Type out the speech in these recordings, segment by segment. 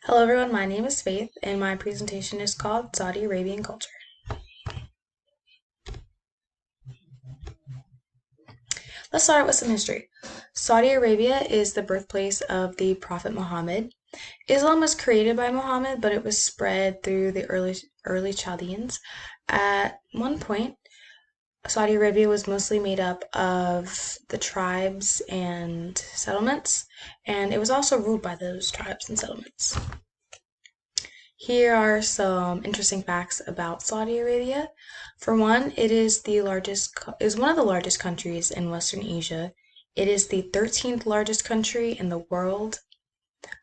Hello everyone, my name is Faith and my presentation is called Saudi Arabian Culture. Let's start with some history. Saudi Arabia is the birthplace of the Prophet Muhammad. Islam was created by Muhammad, but it was spread through the early Chaldeans. At one point, Saudi Arabia was mostly made up of the tribes and settlements, and it was also ruled by those tribes and settlements. Here are some interesting facts about Saudi Arabia. For one, it is one of the largest countries in Western Asia. It is the 13th largest country in the world.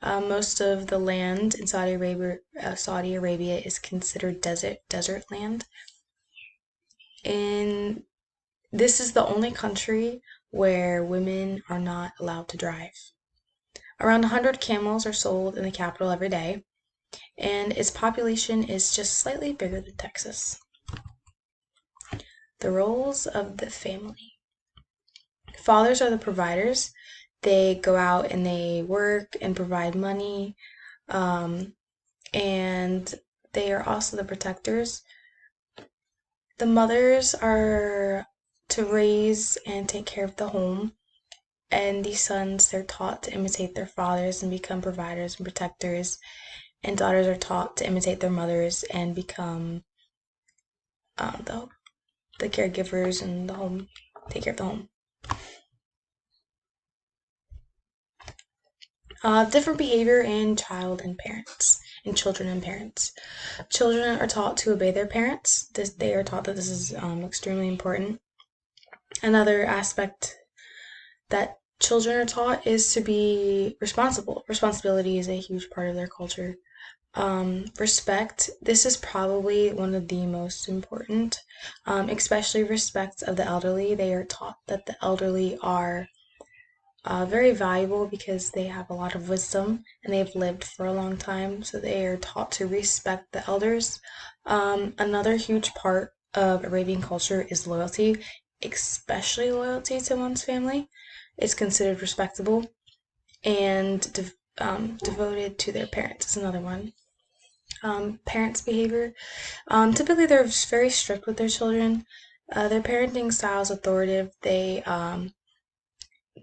Most of the land in Saudi Arabia is considered desert land. And this is the only country where women are not allowed to drive. Around 100 camels are sold in the capital every day, and its population is just slightly bigger than Texas. The roles of the family. Fathers are the providers. They go out and they work and provide money, and they are also the protectors. The mothers are to raise and take care of the home, and the sons, they're taught to imitate their fathers and become providers and protectors, and daughters are taught to imitate their mothers and become the caregivers and take care of the home. Different behavior in children and parents. Children are taught to obey their parents. They are taught that this is extremely important. Another aspect that children are taught is to be responsible. Responsibility is a huge part of their culture. Respect. This is probably one of the most important, especially respect of the elderly. They are taught that the elderly are very valuable because they have a lot of wisdom and they've lived for a long time, so they are taught to respect the elders. Another huge part of Arabian culture is loyalty, especially loyalty to one's family. It's considered respectable, and devoted to their parents is another one. Parents' behavior. Typically, they're very strict with their children. Their parenting style is authoritative.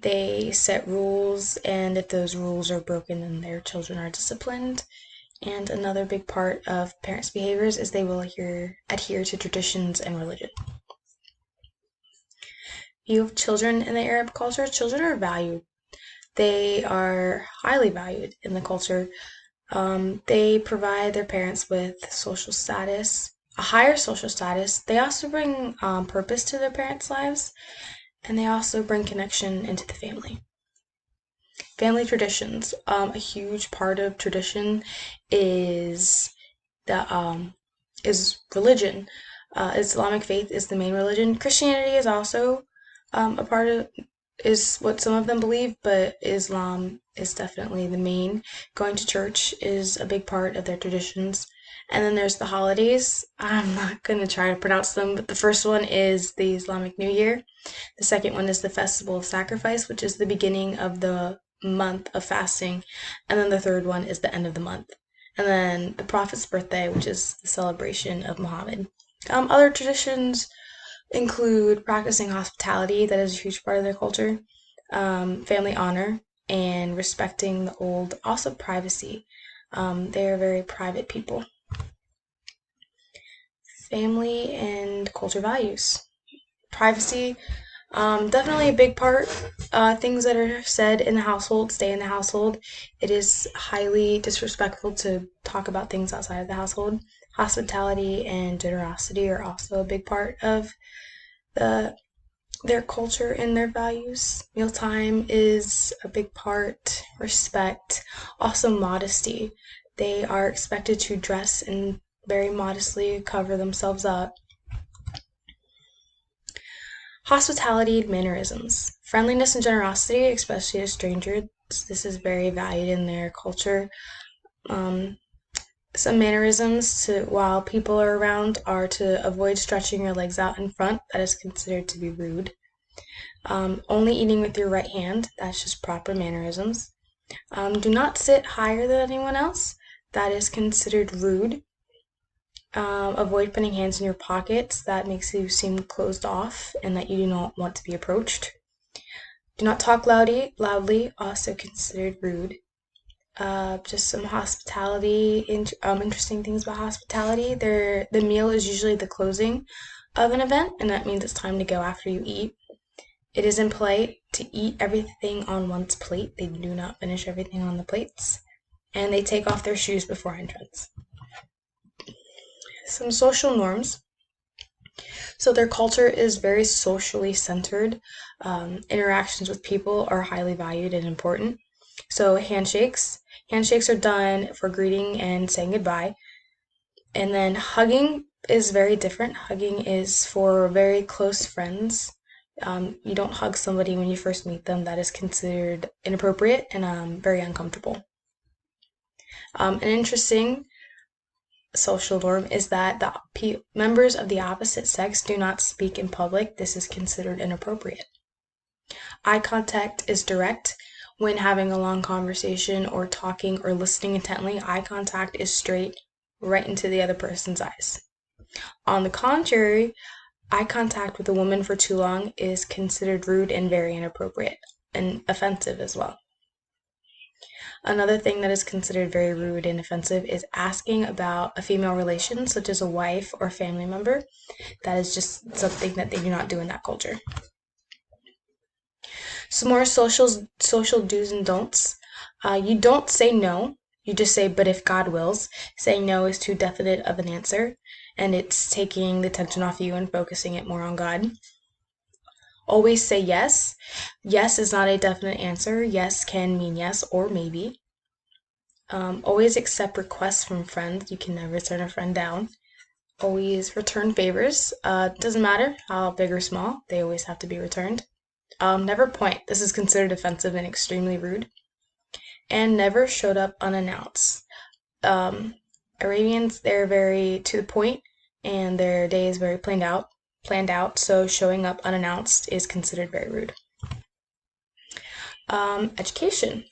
They set rules, and if those rules are broken, then their children are disciplined. And another big part of parents' behaviors is they will adhere to traditions and religion. View of children in the Arab culture. Children are valued. They are highly valued in the culture. They provide their parents with social status, a higher social status. They also bring purpose to their parents' lives, and they also bring connection into the family. Family traditions. A huge part of tradition is religion. Islamic faith is the main religion. Christianity is also a part of is what some of them believe, but Islam is definitely the main. Going to church is a big part of their traditions. And then there's the holidays. I'm not going to try to pronounce them, but the first one is the Islamic New Year. The second one is the Festival of Sacrifice, which is the beginning of the month of fasting. And then the third one is the end of the month. And then the Prophet's birthday, which is the celebration of Muhammad. Other traditions include practicing hospitality, that is a huge part of their culture, family honor, and respecting the old. Also privacy. They are very private people. Family and culture values. Privacy, definitely a big part. Things that are said in the household stay in the household. It is highly disrespectful to talk about things outside of the household. Hospitality and generosity are also a big part of their culture and their values. Mealtime is a big part. Respect. Also modesty. They are expected to dress and very modestly cover themselves up. Hospitality and mannerisms. Friendliness and generosity, especially to strangers. This is very valued in their culture. Some mannerisms while people are around are to avoid stretching your legs out in front. That is considered to be rude. Only eating with your right hand. That's just proper mannerisms. Do not sit higher than anyone else. that is considered rude. Avoid putting hands in your pockets. That makes you seem closed off and that you do not want to be approached. Do not talk loudly, also considered rude. Just some interesting things about hospitality. The meal is usually the closing of an event, and that means it's time to go after you eat. It is impolite to eat everything on one's plate. They do not finish everything on the plates. And they take off their shoes before entrance. Some social norms. So their culture is very socially centered. Interactions with people are highly valued and important. So handshakes are done for greeting and saying goodbye. And then hugging is very different. Hugging is for very close friends. You don't hug somebody when you first meet them. That is considered inappropriate and very uncomfortable. An interesting social norm is that the members of the opposite sex do not speak in public. This is considered inappropriate. Eye contact is direct. When having a long conversation or talking or listening intently, eye contact is straight right into the other person's eyes. On the contrary, eye contact with a woman for too long is considered rude and very inappropriate and offensive as well. Another thing that is considered very rude and offensive is asking about a female relation, such as a wife or family member. That is just something that they do not do in that culture. Some more social do's and don'ts. You don't say no. You just say, but if God wills. Saying no is too definite of an answer, and it's taking the attention off you and focusing it more on God. Always say yes. Yes is not a definite answer. Yes can mean yes or maybe. Always accept requests from friends. You can never turn a friend down. Always return favors. Doesn't matter how big or small, they always have to be returned. Never point. This is considered offensive and extremely rude. And never showed up unannounced. Arabians, they're very to the point, and their day is very planned out, so showing up unannounced is considered very rude. Education.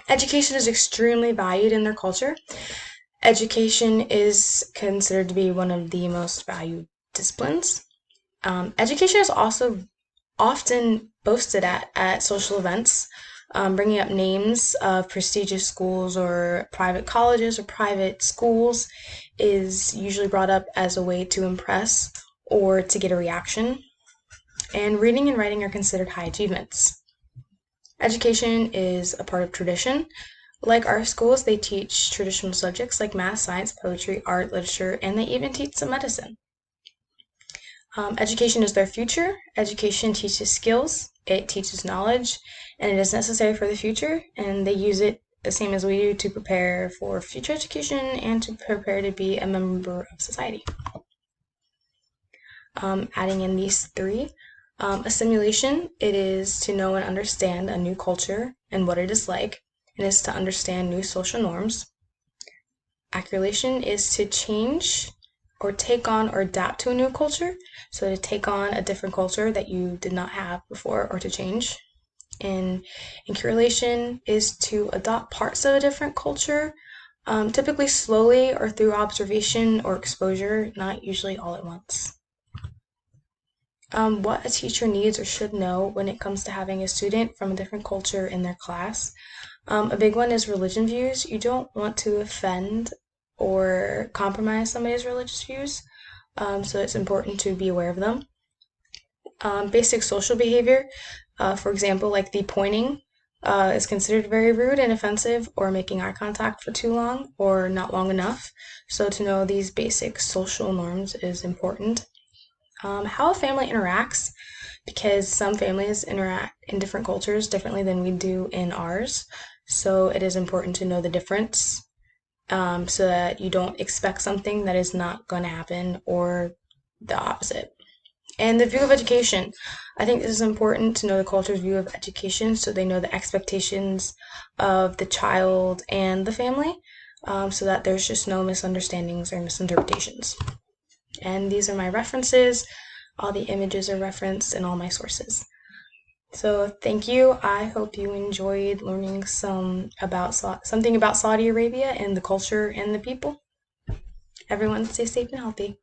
Education is extremely valued in their culture. Education is considered to be one of the most valued disciplines. Education is also often boasted at social events. Bringing up names of prestigious schools or private colleges or private schools is usually brought up as a way to impress or to get a reaction. And reading and writing are considered high achievements. Education is a part of tradition. Like our schools, they teach traditional subjects like math, science, poetry, art, literature, and they even teach some medicine. Education is their future. Education teaches skills, it teaches knowledge, and it is necessary for the future, and they use it the same as we do to prepare for future education and to prepare to be a member of society. Adding in these three. Assimilation, it is to know and understand a new culture and what it is like. It is to understand new social norms. Acculation is to change or take on or adapt to a new culture. So to take on a different culture that you did not have before or to change. And incurulation is to adopt parts of a different culture, typically slowly or through observation or exposure, not usually all at once. What a teacher needs or should know when it comes to having a student from a different culture in their class. A big one is religion views. You don't want to offend or compromise somebody's religious views, so it's important to be aware of them. Basic social behavior, for example, like the pointing, is considered very rude and offensive, or making eye contact for too long or not long enough. So to know these basic social norms is important. How a family interacts, because some families interact in different cultures differently than we do in ours. So it is important to know the difference, so that you don't expect something that is not going to happen or the opposite. And the view of education. I think this is important to know the culture's view of education so they know the expectations of the child and the family, so that there's just no misunderstandings or misinterpretations. And these are my references. All the images are referenced in all my sources. So thank you. I hope you enjoyed learning something about Saudi Arabia and the culture and the people. Everyone stay safe and healthy.